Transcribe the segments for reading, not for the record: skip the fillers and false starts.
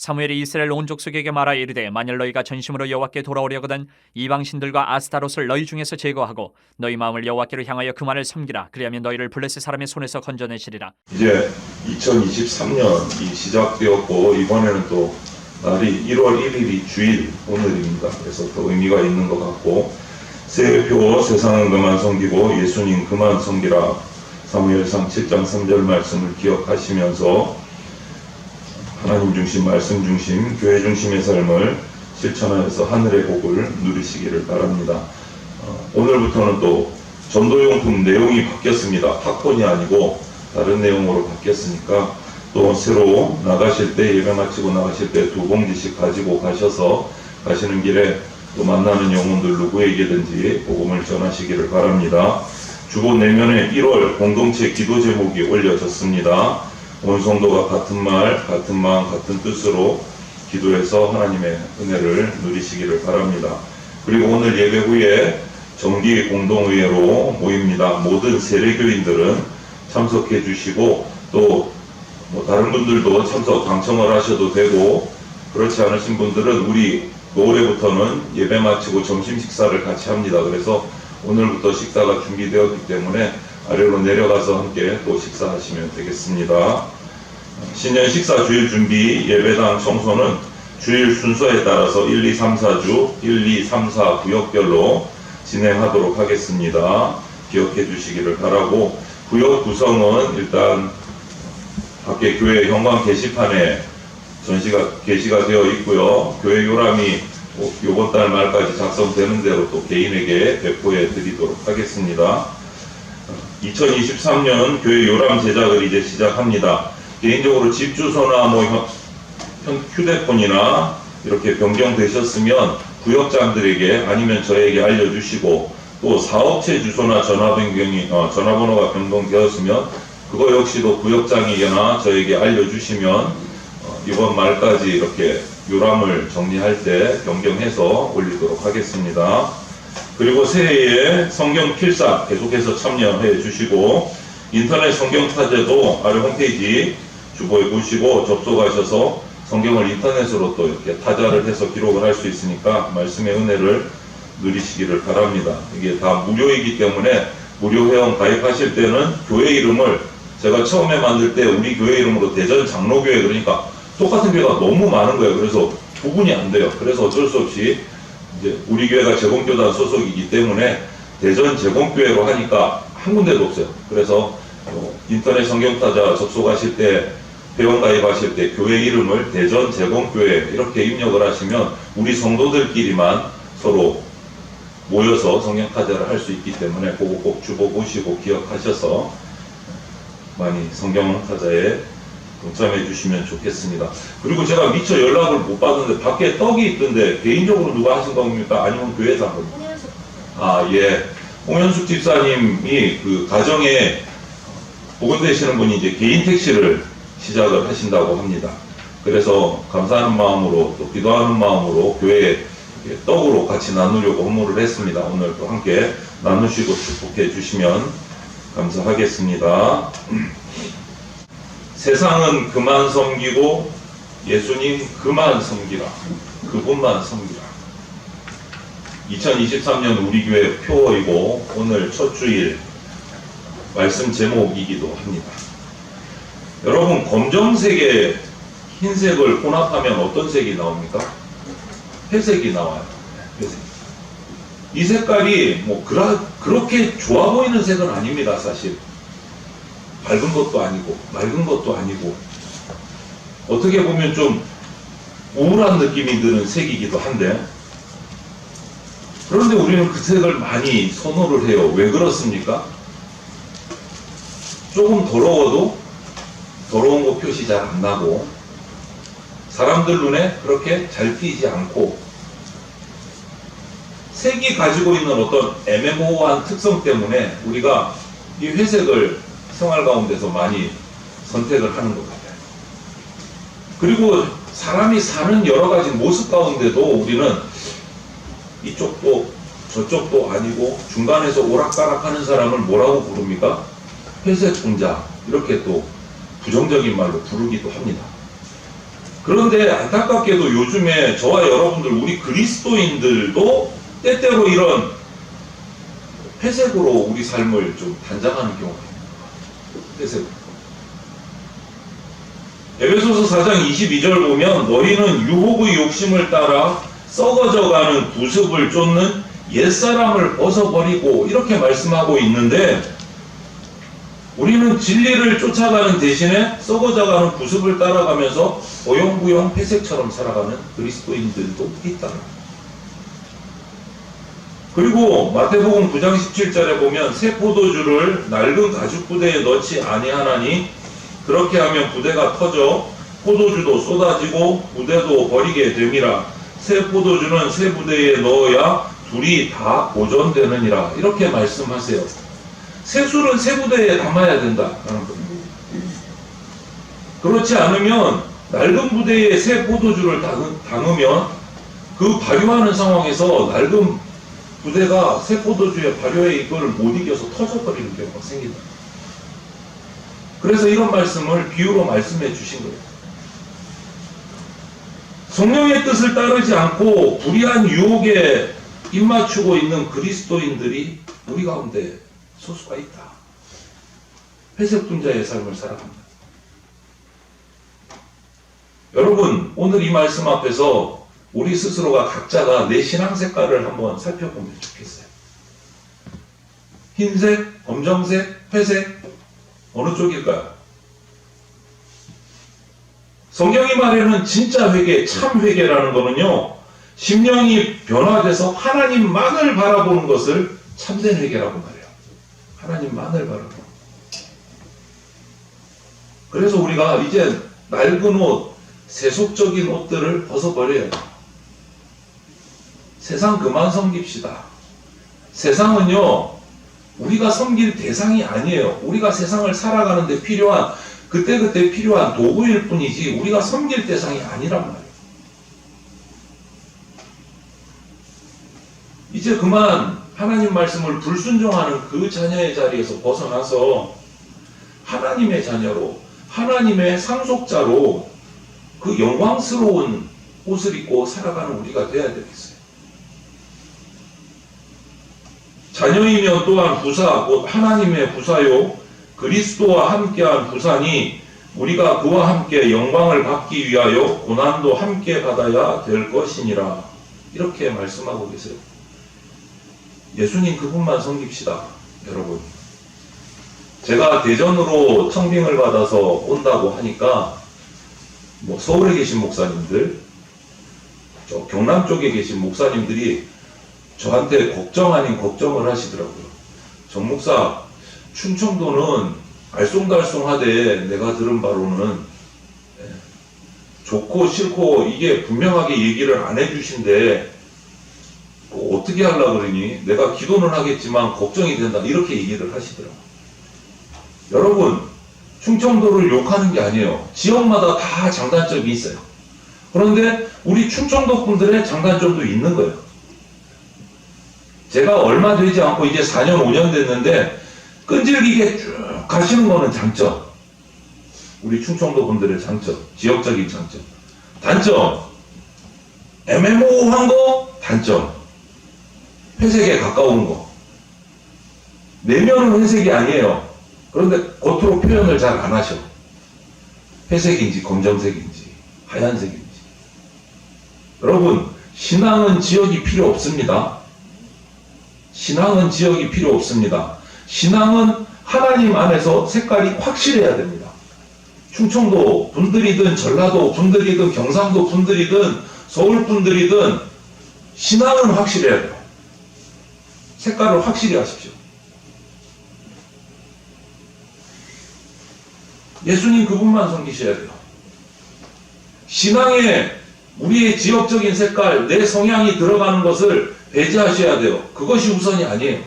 사무엘이 이스라엘 온 족속에게 말하 이르되 만일 너희가 전심으로 여호와께 돌아오려거든 이방신들과 아스타롯을 너희 중에서 제거하고 너희 마음을 여호와께로 향하여 그만을 섬기라. 그리하면 너희를 블레셋 사람의 손에서 건져내시리라. 이제 2023년이 시작되었고 이번에는 또 날이 1월 1일이 주일 오늘입니다. 그래서 또 의미가 있는 것 같고 새해표 세상은 그만 섬기고 예수님 그만 섬기라. 사무엘상 7장 3절 말씀을 기억하시면서 하나님 중심, 말씀 중심, 교회 중심의 삶을 실천하여서 하늘의 복을 누리시기를 바랍니다. 오늘부터는 또 전도용품 내용이 바뀌었습니다. 팝콘이 아니고 다른 내용으로 바뀌었으니까 또 새로 나가실 때, 예배 마치고 나가실 때 2봉지씩 가지고 가셔서 가시는 길에 또 만나는 영혼들 누구에게든지 복음을 전하시기를 바랍니다. 주보 내면에 1월 공동체 기도 제목이 올려졌습니다. 온 성도가 같은 말, 같은 마음, 같은 뜻으로 기도해서 하나님의 은혜를 누리시기를 바랍니다. 그리고 오늘 예배 후에 정기 공동의회로 모입니다. 모든 세례교인들은 참석해 주시고 또 다른 분들도 참석 방청을 하셔도 되고 그렇지 않으신 분들은 우리 노을에부터는 예배 마치고 점심 식사를 같이 합니다. 그래서 오늘부터 식사가 준비되었기 때문에 아래로 내려가서 함께 또 식사하시면 되겠습니다. 신년 식사 주일 준비 예배당 청소는 주일 순서에 따라서 1, 2, 3, 4주 1, 2, 3, 4 구역별로 진행하도록 하겠습니다. 기억해 주시기를 바라고 구역 구성은 일단 밖에 교회 현관 게시판에 게시가 되어 있고요. 교회 요람이 요번 달 말까지 작성되는 대로 또 개인에게 배포해 드리도록 하겠습니다. 2023년 교회 요람 제작을 이제 시작합니다. 개인적으로 집 주소나 휴대폰이나 이렇게 변경되셨으면 구역장들에게 아니면 저에게 알려주시고 또 사업체 주소나 전화번호가 변동되었으면 그거 역시도 구역장이거나 저에게 알려주시면 이번 말까지 이렇게 요람을 정리할 때 변경해서 올리도록 하겠습니다. 그리고 새해에 성경 필사 계속해서 참여해 주시고 인터넷 성경 타제도 아래 홈페이지 주보에 보시고 접속하셔서 성경을 인터넷으로 또 이렇게 타자를 해서 기록을 할 수 있으니까 말씀의 은혜를 누리시기를 바랍니다. 이게 다 무료이기 때문에 무료 회원 가입하실 때는 교회 이름을 제가 처음에 만들 때 우리 교회 이름으로 대전 장로교회 그러니까 똑같은 교회가 너무 많은 거예요. 그래서 구분이 안 돼요. 그래서 어쩔 수 없이 이제 우리 교회가 제공교단 소속이기 때문에 대전 제공교회로 하니까 한 군데도 없어요. 그래서 인터넷 성경타자 접속하실 때 회원 가입하실 때 교회 이름을 대전 제공교회 이렇게 입력을 하시면 우리 성도들끼리만 서로 모여서 성경타자를 할 수 있기 때문에 그거 꼭 주보 보시고 기억하셔서 많이 성경타자에 동참해 주시면 좋겠습니다. 그리고 제가 미처 연락을 못 받았는데 밖에 떡이 있던데 개인적으로 누가 하신 겁니까? 아니면 교회에서 한 겁니까? 예. 홍현숙 집사님이 그 가정에 복원되시는 분이 이제 개인 택시를 시작을 하신다고 합니다. 그래서 감사하는 마음으로 또 기도하는 마음으로 교회에 떡으로 같이 나누려고 헌물을 했습니다. 오늘 또 함께 나누시고 축복해 주시면 감사하겠습니다. 세상은 그만 섬기고 예수님 그만 섬기라. 그분만 섬기라. 2023년 우리 교회 표어이고 오늘 첫 주일 말씀 제목이기도 합니다. 여러분 검정색에 흰색을 혼합하면 어떤 색이 나옵니까? 회색이 나와요. 회색. 이 색깔이 그렇게 좋아 보이는 색은 아닙니다. 사실 밝은 것도 아니고 맑은 것도 아니고 어떻게 보면 좀 우울한 느낌이 드는 색이기도 한데 그런데 우리는 그 색을 많이 선호를 해요. 왜 그렇습니까? 조금 더러워도 더러운 거 표시 잘 안 나고 사람들 눈에 그렇게 잘 띄지 않고 색이 가지고 있는 어떤 애매모호한 특성 때문에 우리가 이 회색을 생활 가운데서 많이 선택을 하는 것 같아요. 그리고 사람이 사는 여러 가지 모습 가운데도 우리는 이쪽도 저쪽도 아니고 중간에서 오락가락하는 사람을 뭐라고 부릅니까? 회색 공자 이렇게 또 부정적인 말로 부르기도 합니다. 그런데 안타깝게도 요즘에 저와 여러분들 우리 그리스도인들도 때때로 이런 회색으로 우리 삶을 좀 단장하는 경우가 있습니다. 회색으로. 에베소서 4장 22절 보면 너희는 유혹의 욕심을 따라 썩어져가는 구습을 쫓는 옛사람을 벗어버리고 이렇게 말씀하고 있는데 우리는 진리를 쫓아가는 대신에 썩어져가는 구습을 따라가면서 보용부용 회색처럼 살아가는 그리스도인들도 있다. 그리고 마태복음 9장 17절에 보면 새 포도주를 낡은 가죽 부대에 넣지 아니하나니 그렇게 하면 부대가 터져 포도주도 쏟아지고 부대도 버리게 됨이라. 새 포도주는 새 부대에 넣어야 둘이 다 보존되느니라. 이렇게 말씀하세요. 새 술은 새 부대에 담아야 된다라는 겁니다. 그렇지 않으면 낡은 부대에 새 포도주를 담으면 그 발효하는 상황에서 낡은 부대가 새 포도주의 발효에 이걸 못 이겨서 터져버리는 경우가 생긴다. 그래서 이런 말씀을 비유로 말씀해 주신 거예요. 성령의 뜻을 따르지 않고 불의한 유혹에 입맞추고 있는 그리스도인들이 우리 가운데 소수가 있다. 회색 분자의 삶을 살아갑니다. 여러분, 오늘 이 말씀 앞에서 우리 스스로가 각자가 내 신앙 색깔을 한번 살펴보면 좋겠어요. 흰색, 검정색, 회색, 어느 쪽일까요? 성경이 말하는 진짜 회개, 참 회개라는 거는요, 심령이 변화돼서 하나님만을 바라보는 것을 참된 회개라고 말해요. 하나님만을 바라보는. 그래서 우리가 이제 낡은 옷, 세속적인 옷들을 벗어버려야 돼요. 세상 그만 섬깁시다. 세상은요, 우리가 섬길 대상이 아니에요. 우리가 세상을 살아가는데 필요한, 그때그때 필요한 도구일 뿐이지 우리가 섬길 대상이 아니란 말이에요. 이제 그만 하나님 말씀을 불순종하는 그 자녀의 자리에서 벗어나서 하나님의 자녀로, 하나님의 상속자로 그 영광스러운 옷을 입고 살아가는 우리가 되어야 되겠어요. 자녀이면 또한 부사, 곧 하나님의 부사요, 그리스도와 함께한 부사니 우리가 그와 함께 영광을 받기 위하여 고난도 함께 받아야 될 것이니라. 이렇게 말씀하고 계세요. 예수님 그분만 섬깁시다. 여러분, 제가 대전으로 청빙을 받아서 온다고 하니까 서울에 계신 목사님들, 저 경남 쪽에 계신 목사님들이 저한테 걱정 아닌 걱정을 하시더라고요. 정 목사, 충청도는 알쏭달쏭하되 내가 들은 바로는 좋고 싫고 이게 분명하게 얘기를 안 해주신데 어떻게 하려고 그러니? 내가 기도는 하겠지만 걱정이 된다. 이렇게 얘기를 하시더라고요. 여러분, 충청도를 욕하는 게 아니에요. 지역마다 다 장단점이 있어요. 그런데 우리 충청도 분들의 장단점도 있는 거예요. 제가 얼마 되지 않고 이제 4년, 5년 됐는데 끈질기게 쭉 가시는 거는 장점. 우리 충청도 분들의 장점, 지역적인 장점. 단점, 애매모호한 거, 단점. 회색에 가까운 거. 내면은 회색이 아니에요. 그런데 겉으로 표현을 잘 안 하셔. 회색인지 검정색인지 하얀색인지. 여러분, 신앙은 지역이 필요 없습니다. 신앙은 지역이 필요 없습니다. 신앙은 하나님 안에서 색깔이 확실해야 됩니다. 충청도 분들이든 전라도 분들이든 경상도 분들이든 서울 분들이든 신앙은 확실해야 돼요. 색깔을 확실히 하십시오. 예수님 그분만 섬기셔야 돼요. 신앙에 우리의 지역적인 색깔, 내 성향이 들어가는 것을 배제하셔야 돼요. 그것이 우선이 아니에요.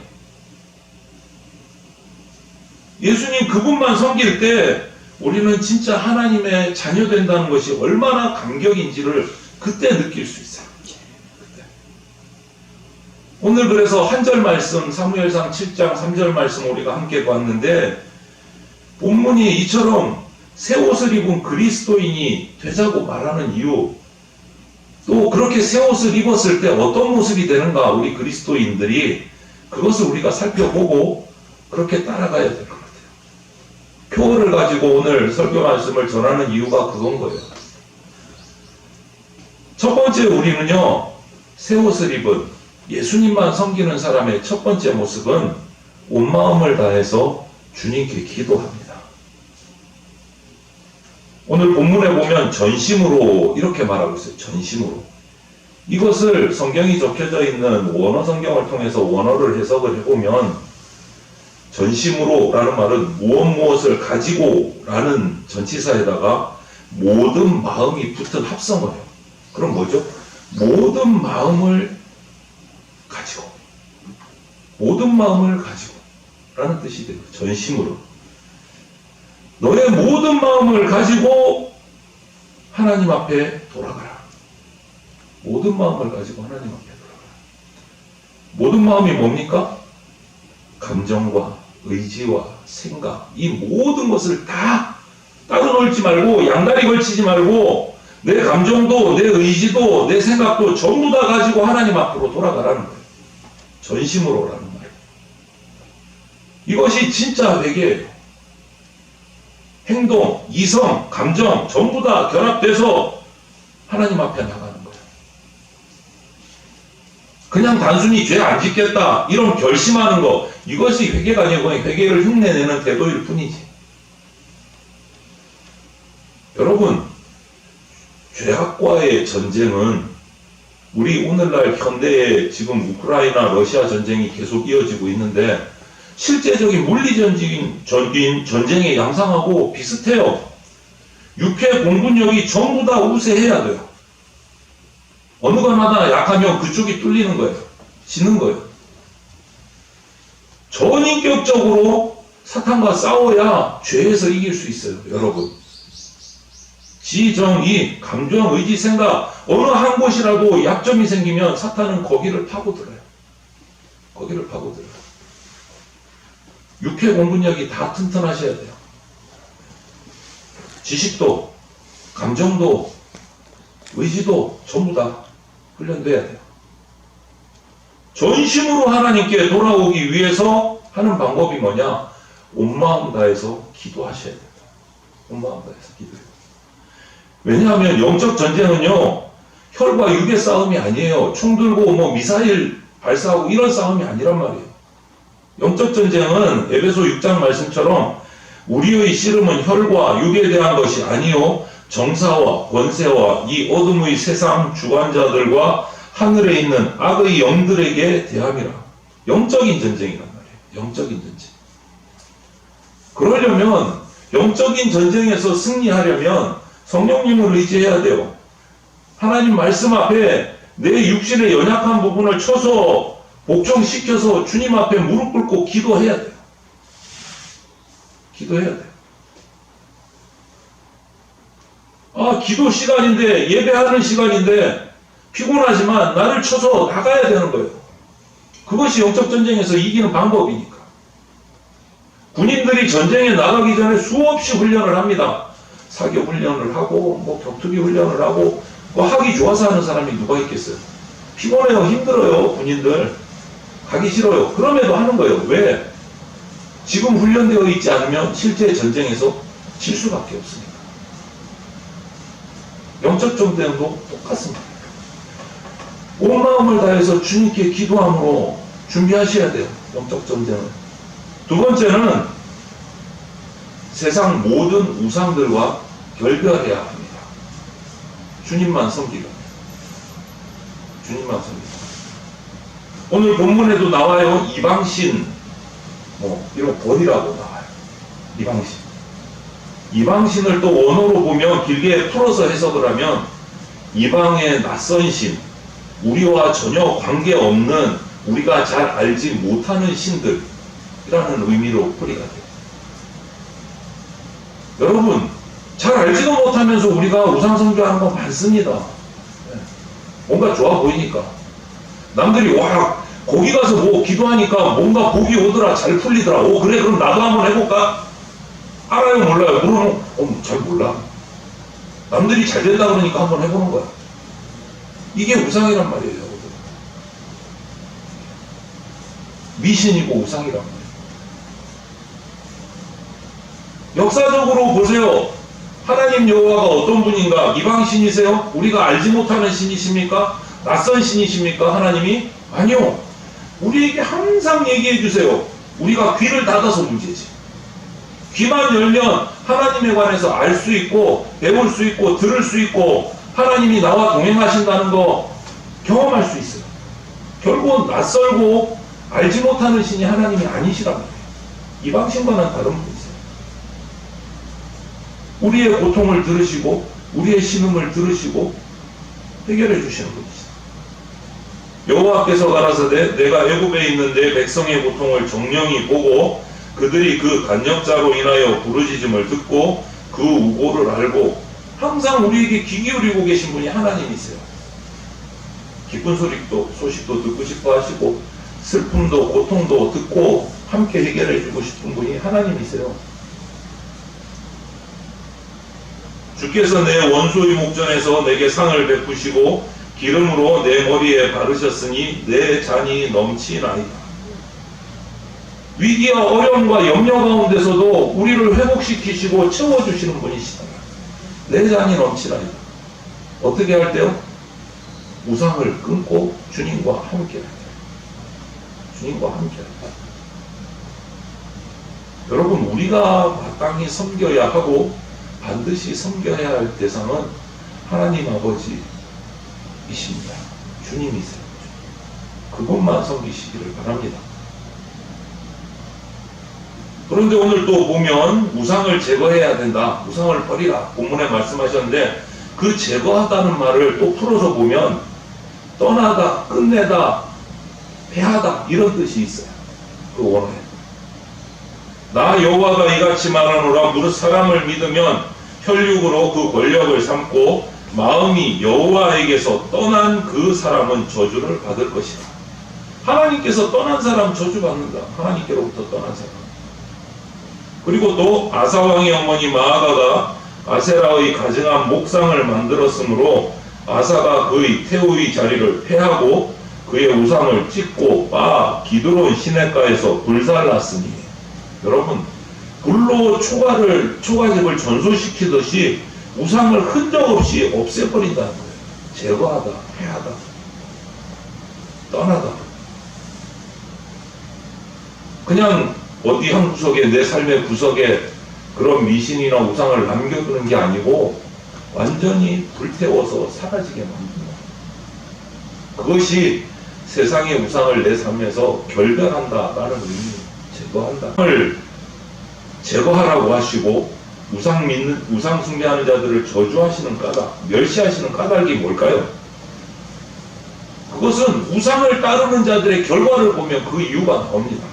예수님 그분만 섬길 때 우리는 진짜 하나님의 자녀 된다는 것이 얼마나 감격인지를 그때 느낄 수 있어요. 그때. 오늘 그래서 한 절 말씀, 사무엘상 7장 3절 말씀 우리가 함께 봤는데 본문이 이처럼 새 옷을 입은 그리스도인이 되자고 말하는 이유, 또 그렇게 새 옷을 입었을 때 어떤 모습이 되는가, 우리 그리스도인들이 그것을 우리가 살펴보고 그렇게 따라가야 될 것 같아요. 표어를 가지고 오늘 설교 말씀을 전하는 이유가 그건 거예요. 첫 번째, 우리는요, 새 옷을 입은 예수님만 섬기는 사람의 첫 번째 모습은 온 마음을 다해서 주님께 기도합니다. 오늘 본문에 보면 전심으로 이렇게 말하고 있어요. 전심으로. 이것을 성경이 적혀져 있는 원어 성경을 통해서 원어를 해석을 해보면 전심으로 라는 말은 무엇을 가지고 라는 전치사에다가 모든 마음이 붙은 합성어예요. 그럼 뭐죠? 모든 마음을 가지고, 모든 마음을 가지고 라는 뜻이 돼요. 전심으로. 너의 모든 마음을 가지고 하나님 앞에 돌아가라. 모든 마음을 가지고 하나님 앞에 돌아가라. 모든 마음이 뭡니까? 감정과 의지와 생각, 이 모든 것을 다 따로 놀지 말고, 양다리 걸치지 말고, 내 감정도, 내 의지도, 내 생각도 전부 다 가지고 하나님 앞으로 돌아가라는 거예요. 전심으로라는 말이에요. 이것이 진짜 회개예요. 행동, 이성, 감정 전부 다 결합돼서 하나님 앞에 나가는 거예요. 그냥 단순히 죄 안 짓겠다 이런 결심하는 거, 이것이 회개가 아니고 회개를 흉내내는 태도일 뿐이지. 여러분, 죄악과의 전쟁은 우리 오늘날 현대에 지금 우크라이나 러시아 전쟁이 계속 이어지고 있는데 실제적인 물리적인 전쟁의 양상하고 비슷해요. 육해 공군력이 전부 다 우세해야 돼요. 어느 건 하나 약하면 그쪽이 뚫리는 거예요. 지는 거예요. 전인격적으로 사탄과 싸워야 죄에서 이길 수 있어요. 여러분. 지, 정, 이, 감정, 의지, 생각 어느 한 곳이라도 약점이 생기면 사탄은 거기를 파고들어요. 거기를 파고들어요. 육해 공군력이 다 튼튼하셔야 돼요. 지식도, 감정도, 의지도 전부 다 훈련돼야 돼요. 전심으로 하나님께 돌아오기 위해서 하는 방법이 뭐냐? 온 마음 다해서 기도하셔야 돼요. 온 마음 다해서 기도해요. 왜냐하면 영적 전쟁은요, 혈과 육의 싸움이 아니에요. 총 들고 뭐 미사일 발사하고 이런 싸움이 아니란 말이에요. 영적 전쟁은 에베소 6장 말씀처럼 우리의 씨름은 혈과 육에 대한 것이 아니요 정사와 권세와 이 어둠의 세상 주관자들과 하늘에 있는 악의 영들에게 대함이라. 영적인 전쟁이란 말이에요. 영적인 전쟁. 그러려면 영적인 전쟁에서 승리하려면 성령님을 의지해야 돼요. 하나님 말씀 앞에 내 육신의 연약한 부분을 쳐서 복종시켜서 주님 앞에 무릎 꿇고 기도해야 돼요. 기도해야 돼요. 아, 기도 시간인데, 예배하는 시간인데 피곤하지만 나를 쳐서 나가야 되는 거예요. 그것이 영적 전쟁에서 이기는 방법이니까. 군인들이 전쟁에 나가기 전에 수없이 훈련을 합니다. 사격 훈련을 하고, 뭐 격투기 훈련을 하고, 뭐 하기 좋아서 하는 사람이 누가 있겠어요? 피곤해요, 힘들어요, 군인들. 가기 싫어요. 그럼에도 하는 거예요. 왜? 지금 훈련되어 있지 않으면 실제 전쟁에서 질 수밖에 없으니까. 영적 전쟁도 똑같습니다. 온 마음을 다해서 주님께 기도함으로 준비하셔야 돼요. 영적 전쟁은. 두 번째는 세상 모든 우상들과 결별해야 합니다. 주님만 섬기라. 주님만 섬기라. 오늘 본문에도 나와요. 이방신, 뭐 이런 버리라고 나와요. 이방신. 이방신을 또 원어로 보면 길게 풀어서 해석을 하면 이방의 낯선 신, 우리와 전혀 관계없는, 우리가 잘 알지 못하는 신들이라는 의미로 풀이가 돼요. 여러분, 잘 알지도 못하면서 우리가 우상 숭배하는 거 많습니다. 뭔가 좋아 보이니까. 남들이 와, 거기 가서 뭐 기도하니까 뭔가 복이 오더라, 잘 풀리더라. 오, 그래, 그럼 나도 한번 해볼까? 알아요, 몰라요? 물어보면 잘 몰라. 남들이 잘 된다 그러니까 한번 해보는 거야. 이게 우상이란 말이에요. 미신이고 우상이란 말이에요. 역사적으로 보세요. 하나님 여호와가 어떤 분인가? 이방신이세요? 우리가 알지 못하는 신이십니까? 낯선 신이십니까? 하나님이? 아니요. 우리에게 항상 얘기해 주세요. 우리가 귀를 닫아서 문제지. 귀만 열면 하나님에 관해서 알 수 있고 배울 수 있고 들을 수 있고 하나님이 나와 동행하신다는 거 경험할 수 있어요. 결국은 낯설고 알지 못하는 신이 하나님이 아니시란 말이에요. 이방신과는 다른 분이세요. 우리의 고통을 들으시고 우리의 신음을 들으시고 해결해 주시는 분이시다. 여호와께서 가라사대 내가 애굽에 있는 내 백성의 고통을 정령히 보고 그들이 그 간역자로 인하여 부르짖음을 듣고 그 우고를 알고 항상 우리에게 귀 기울이고 계신 분이 하나님이세요. 기쁜 소식도 듣고 싶어 하시고 슬픔도 고통도 듣고 함께 해결해 주고 싶은 분이 하나님이세요. 주께서 내 원수의 목전에서 내게 상을 베푸시고 기름으로 내 머리에 바르셨으니 내 잔이 넘치나이다. 위기와 어려움과 염려 가운데서도 우리를 회복시키시고 채워주시는 분이시다. 내 잔이 넘치나이다. 어떻게 할 때요? 우상을 끊고 주님과 함께 할 때. 주님과 함께 할 때. 여러분, 우리가 마땅히 섬겨야 하고 반드시 섬겨야 할 대상은 하나님 아버지이십니다. 주님이세요. 그것만 섬기시기를 바랍니다. 그런데 오늘 또 보면 우상을 제거해야 된다. 우상을 버리라. 본문에 말씀하셨는데 그 제거하다는 말을 또 풀어서 보면 떠나다, 끝내다, 패하다 이런 뜻이 있어요. 그 원어에. 나 여호와가 이같이 말하노라. 무릇 사람을 믿으면 혈육으로 그 권력을 삼고 마음이 여호와에게서 떠난 그 사람은 저주를 받을 것이다. 하나님께서 떠난 사람 저주받는다. 하나님께로부터 떠난 사람. 그리고 또 아사왕의 어머니 마아가가 아세라의 가증한 목상을 만들었으므로 아사가 그의 태우의 자리를 폐하고 그의 우상을 찢고 바 기드론 시냇가에서 불살랐으니. 여러분, 불로 초가집을 전소시키듯이 우상을 흔적 없이 없애버린다는 거예요. 제거하다, 폐하다, 떠나다. 그냥 어디 한 구석에, 내 삶의 구석에 그런 미신이나 우상을 남겨두는 게 아니고 완전히 불태워서 사라지게 만든다. 그것이 세상의 우상을 내 삶에서 결별한다라는 의미, 제거한다. 우상을 제거하라고 하시고 우상 숭배하는 자들을 저주하시는 까닭, 멸시하시는 까닭이 뭘까요? 그것은 우상을 따르는 자들의 결과를 보면 그 이유가 나옵니다.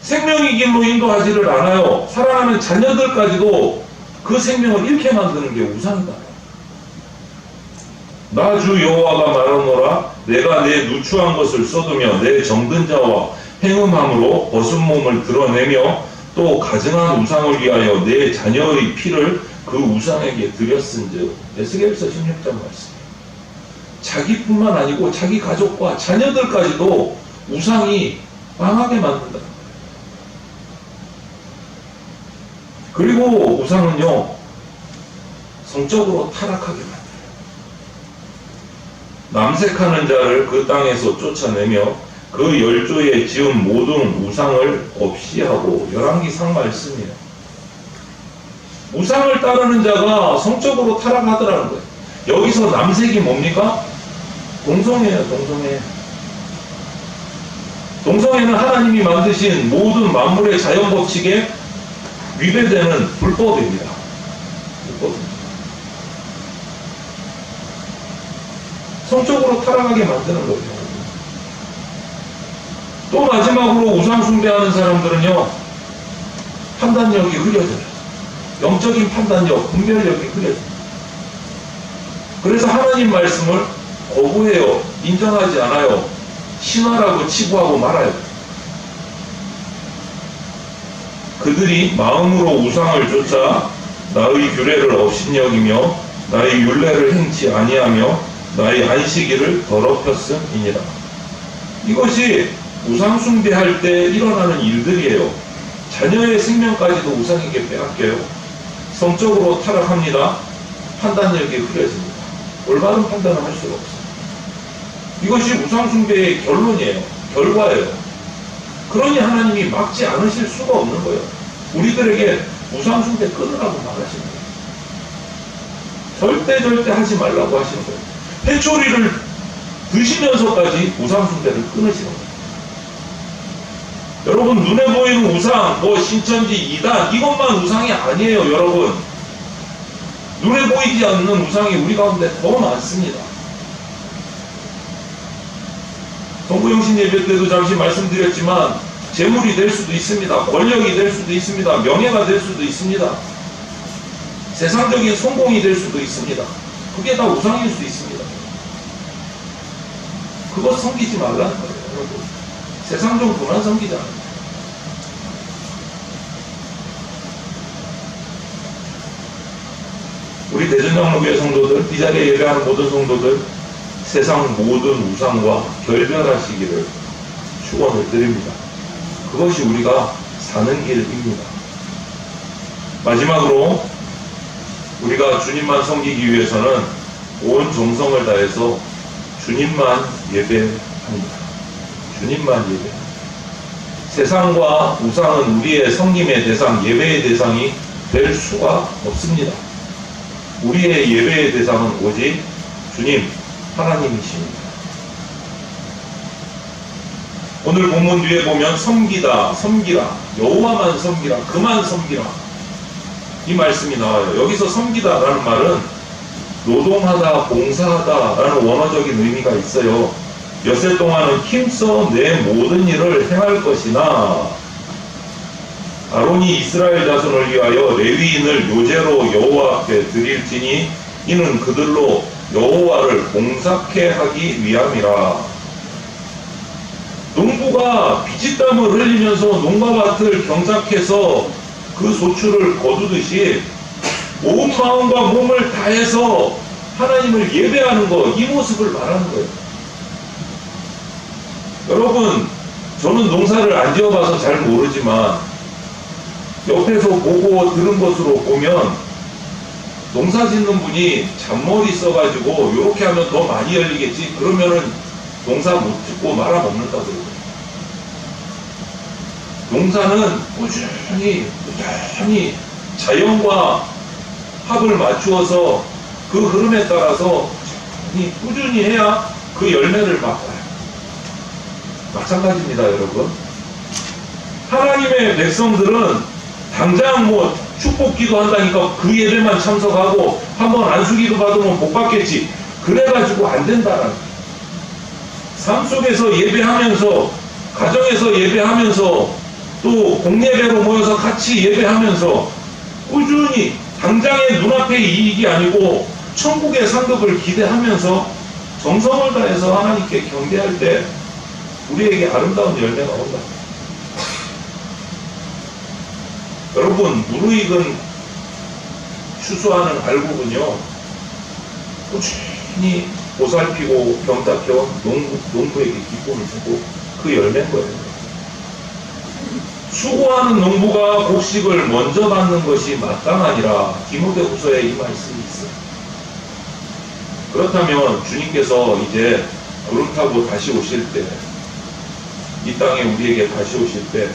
생명의 길로 인도하지를 않아요. 사랑하는 자녀들까지도 그 생명을 잃게 만드는 게 우상이다. 나 주 여호와가 말하노라. 내가 내 누추한 것을 쏟으며 내 정든 자와 행음함으로 벗은 몸을 드러내며 또 가증한 우상을 위하여 내 자녀의 피를 그 우상에게 드렸은즉. 에스겔서 16장 말씀. 자기뿐만 아니고 자기 가족과 자녀들까지도 우상이 망하게 만든다. 그리고 우상은요, 성적으로 타락하게 만들어요. 남색하는 자를 그 땅에서 쫓아내며 그 열조에 지은 모든 우상을 없이 하고. 열왕기상 말씀이에요. 우상을 따르는 자가 성적으로 타락하더라는 거예요. 여기서 남색이 뭡니까? 동성애예요. 동성애는 하나님이 만드신 모든 만물의 자연 법칙에 위배되는 불법입니다. 성적으로 타락하게 만드는 거죠. 또 마지막으로 우상 숭배하는 사람들은요, 판단력이 흐려져요. 영적인 판단력, 분별력이 흐려져요. 그래서 하나님 말씀을 거부해요. 인정하지 않아요. 신화라고 치부하고 말아요. 그들이 마음으로 우상을 쫓아 나의 규례를 업신여기며 나의 율례를 행치 아니하며 나의 안식일을 더럽혔음이니라. 이것이 우상 숭배할 때 일어나는 일들이에요. 자녀의 생명까지도 우상에게 빼앗겨요. 성적으로 타락합니다. 판단력이 흐려집니다. 올바른 판단을 할 수가 없어요. 이것이 우상 숭배의 결론이에요. 결과예요. 그러니 하나님이 막지 않으실 수가 없는 거예요. 우리들에게 우상 숭배 끊으라고 말하시는 거예요. 절대 하지 말라고 하시는 거예요. 회초리를 드시면서까지 우상 숭배를 끊으시는 거예요. 여러분, 눈에 보이는 우상, 신천지, 이단, 이것만 우상이 아니에요. 여러분, 눈에 보이지 않는 우상이 우리 가운데 더 많습니다. 성부영신 예배 때도 잠시 말씀드렸지만 재물이 될 수도 있습니다. 권력이 될 수도 있습니다. 명예가 될 수도 있습니다. 세상적인 성공이 될 수도 있습니다. 그게 다 우상일 수 있습니다. 그거 섬기지 말라는 거예요, 여러분. 세상 정도만 섬기지 않아요. 우리 대전장로교회 성도들, 이 자리에 예배하는 모든 성도들, 세상 모든 우상과 결별하시기를 축원을 드립니다. 그것이 우리가 사는 길입니다. 마지막으로 우리가 주님만 섬기기 위해서는 온 정성을 다해서 주님만 예배합니다. 주님만 예배. 세상과 우상은 우리의 섬김의 대상, 예배의 대상이 될 수가 없습니다. 우리의 예배의 대상은 오직 주님, 하나님이십니다. 오늘 본문 뒤에 보면 섬기다, 섬기라, 여호와만 섬기라, 그만 섬기라, 이 말씀이 나와요. 여기서 섬기다라는 말은 노동하다, 봉사하다라는 원어적인 의미가 있어요. 엿새 동안은 힘써 내 모든 일을 행할 것이나, 아론이 이스라엘 자손을 위하여 레위인을 요제로 여호와 앞에 드릴지니 이는 그들로 여호와를 봉사케 하기 위함이라. 농부가 피땀을 흘리면서 농가밭을 경작해서 그 소출을 거두듯이 온 마음과 몸을 다해서 하나님을 예배하는 것, 이 모습을 말하는 거예요. 여러분, 저는 농사를 안 지어봐서 잘 모르지만 옆에서 보고 들은 것으로 보면 농사 짓는 분이 잔머리 써가지고 이렇게 하면 더 많이 열리겠지, 그러면은 농사 못 짓고 말아먹는다고 그러거든요. 농사는 꾸준히 자연과 합을 맞추어서 그 흐름에 따라서 꾸준히 해야 그 열매를 맛봐요. 마찬가지입니다, 여러분. 하나님의 백성들은 당장 축복기도 한다니까 그 예배만 참석하고 한번 안수기도 받으면 복 받겠지, 그래가지고 안 된다는 거예요. 삶 속에서 예배하면서, 가정에서 예배하면서, 또 공예배로 모여서 같이 예배하면서 꾸준히 당장의 눈앞의 이익이 아니고 천국의 상급을 기대하면서 정성을 다해서 하나님께 경배할 때 우리에게 아름다운 열매가 온다. 여러분, 무르익은 추수하는 알곡은요, 꾸준히 보살피고 경작해온 농부에게 기쁨을 주고 그 열매인 거예요. 수고하는 농부가 곡식을 먼저 받는 것이 마땅하니라. 디모데후서에 이 말씀이 있어요. 그렇다면 주님께서 이제 구름 타고 다시 오실 때, 이 땅에 우리에게 다시 오실 때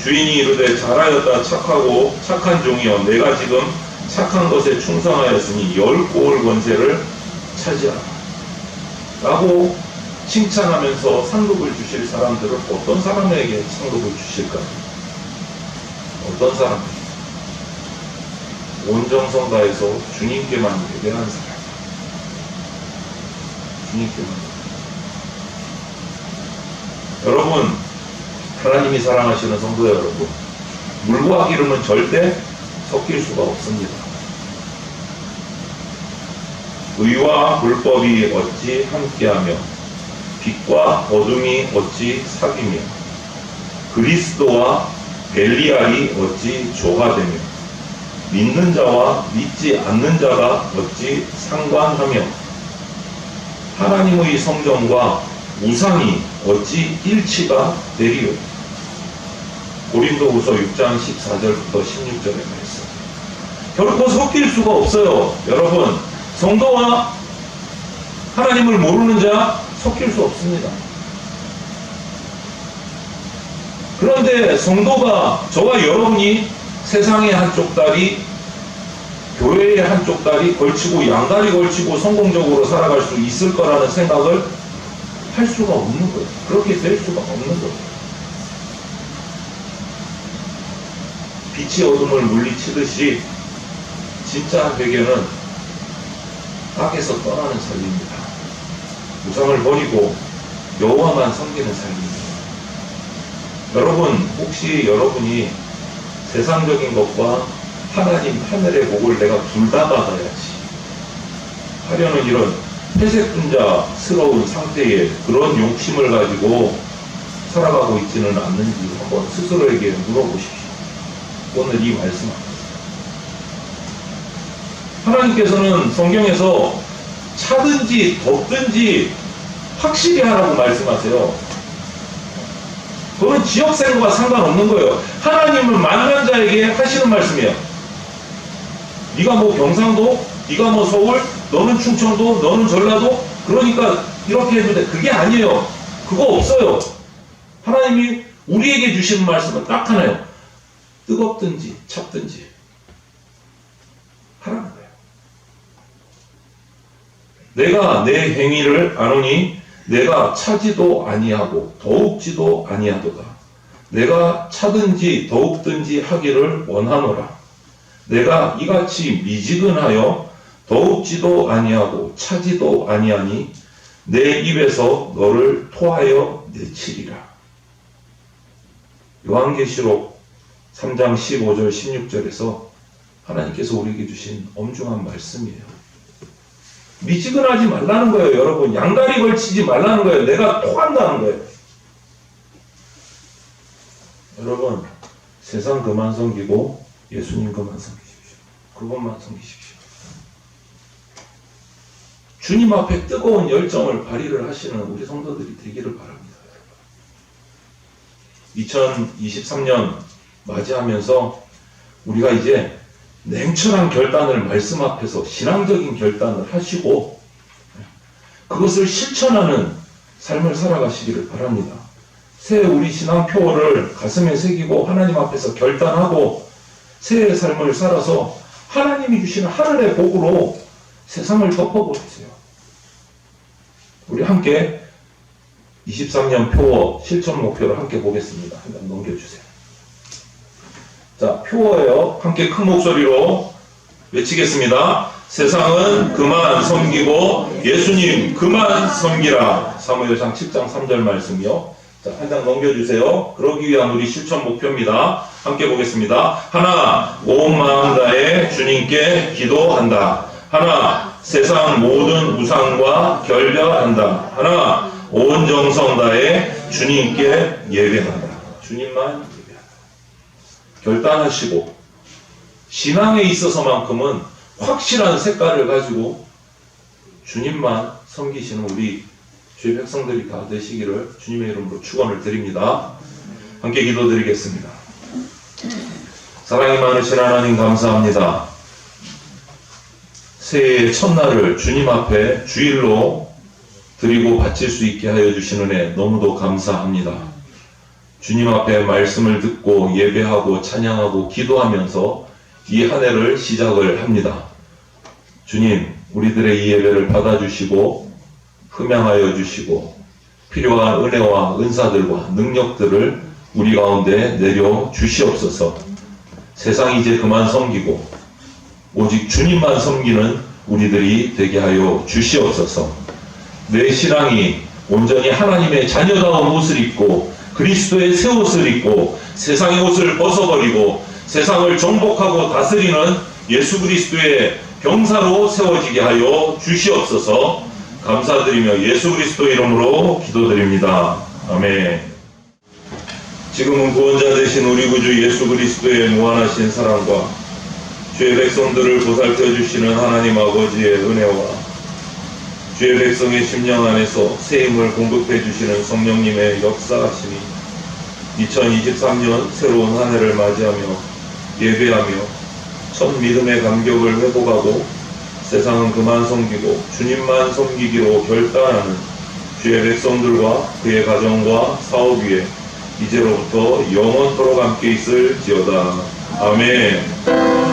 주인이 이르되 잘하였다 착하고 착한 종이여, 내가 지금 착한 것에 충성하였으니 10고을 권세를 차지하라 라고 칭찬하면서 상급을 주실 사람들은 어떤 사람에게 상급을 주실까요? 어떤 사람? 온 정성 다해서 주님께만 예배한 사람, 주님께만. 여러분, 하나님이 사랑하시는 성도 여러분, 물과 기름은 절대 섞일 수가 없습니다. 의와 불법이 어찌 함께하며 빛과 어둠이 어찌 사귀며 그리스도와 벨리알이 어찌 조화되며 믿는 자와 믿지 않는 자가 어찌 상관하며 하나님의 성전과 우상이 어찌 일치가 되리요. 고린도후서 6장 14절부터 16절의 말씀. 결코 섞일 수가 없어요. 여러분, 성도와 하나님을 모르는 자 섞일 수 없습니다. 그런데 성도가, 저와 여러분이 세상의 한쪽 다리, 교회의 한쪽 다리 걸치고 양다리 걸치고 성공적으로 살아갈 수 있을 거라는 생각을 할 수가 없는 거예요. 그렇게 될 수가 없는 거예요. 빛이 어둠을 물리치듯이 진짜 회개는 악에서 떠나는 삶입니다. 우상을 버리고 여호와만 섬기는 삶입니다. 여러분, 혹시 여러분이 세상적인 것과 하나님 하늘의 복을 내가 둘 다 받아야지 하려는 이런 회색분자스러운 상태의 그런 욕심을 가지고 살아가고 있지는 않는지 한번 스스로에게 물어보십시오. 오늘 이 말씀 앞에서 하나님께서는 성경에서 차든지 덥든지 확실히 하라고 말씀하세요. 그건 지역생과 상관없는 거예요. 하나님은 만난 자에게 하시는 말씀이에요. 네가 뭐 경상도, 네가 뭐 서울, 너는 충청도, 너는 전라도, 그러니까 이렇게 해도 돼. 그게 아니에요. 그거 없어요. 하나님이 우리에게 주시는 말씀은 딱 하나예요. 뜨겁든지 찹든지 하라는 거예요. 내가 내 행위를 아노니 내가 차지도 아니하고 더욱지도 아니하도다. 내가 차든지 더욱든지 하기를 원하노라. 내가 이같이 미지근하여 더욱지도 아니하고 차지도 아니하니 내 입에서 너를 토하여 내치리라. 요한계시록 3장 15절 16절에서 하나님께서 우리에게 주신 엄중한 말씀이에요. 미지근하지 말라는 거예요. 여러분, 양다리 걸치지 말라는 거예요. 내가 토한다는 거예요. 여러분, 세상 그만 섬기고 예수님 그만 섬기십시오. 그것만 섬기십시오. 주님 앞에 뜨거운 열정을 발휘를 하시는 우리 성도들이 되기를 바랍니다. 2023년 맞이하면서 우리가 이제 냉철한 결단을 말씀 앞에서 신앙적인 결단을 하시고 그것을 실천하는 삶을 살아가시기를 바랍니다. 새해 우리 신앙 표어를 가슴에 새기고 하나님 앞에서 결단하고 새해의 삶을 살아서 하나님이 주시는 하늘의 복으로 세상을 덮어보세요. 우리 함께 23년 표어 실천 목표를 함께 보겠습니다. 한번 넘겨주세요. 자, 표어예요. 함께 큰 목소리로 외치겠습니다. 세상은 그만 섬기고 예수님 그만 섬기라. 사무엘상 7장 3절 말씀이요. 자, 한 장 넘겨주세요. 그러기 위한 우리 실천 목표입니다. 함께 보겠습니다. 하나, 온 마음 다해 주님께 기도한다. 하나, 세상 모든 우상과 결별한다. 하나, 온 정성 다해 주님께 예배한다. 주님만 예배한다. 결단하시고 신앙에 있어서만큼은 확실한 색깔을 가지고 주님만 섬기시는 우리 주의 백성들이 다 되시기를 주님의 이름으로 축원을 드립니다. 함께 기도드리겠습니다. 사랑이 많으신 하나님 감사합니다. 새해의 첫날을 주님 앞에 주일로 드리고 바칠 수 있게 하여 주시는 애 너무도 감사합니다. 주님 앞에 말씀을 듣고 예배하고 찬양하고 기도하면서 이 한 해를 시작을 합니다. 주님, 우리들의 이 예배를 받아주시고 흠양하여 주시고 필요한 은혜와 은사들과 능력들을 우리 가운데 내려 주시옵소서. 세상 이제 그만 섬기고 오직 주님만 섬기는 우리들이 되게 하여 주시옵소서. 내 신앙이 온전히 하나님의 자녀다운 옷을 입고 그리스도의 새 옷을 입고 세상의 옷을 벗어버리고 세상을 정복하고 다스리는 예수 그리스도의 병사로 세워지게 하여 주시옵소서. 감사드리며 예수 그리스도 이름으로 기도드립니다. 아멘. 지금은 구원자 되신 우리 구주 예수 그리스도의 무한하신 사랑과 주의 백성들을 보살펴 주시는 하나님 아버지의 은혜와 주의 백성의 심령 안에서 새 힘을 공급해 주시는 성령님의 역사하심이 2023년 새로운 한 해를 맞이하며 예배하며 첫 믿음의 감격을 회복하고 세상은 그만 섬기고 주님만 섬기기로 결단하는 주의 백성들과 그의 가정과 사업 위에 이제로부터 영원토록 함께 있을지어다. 아멘.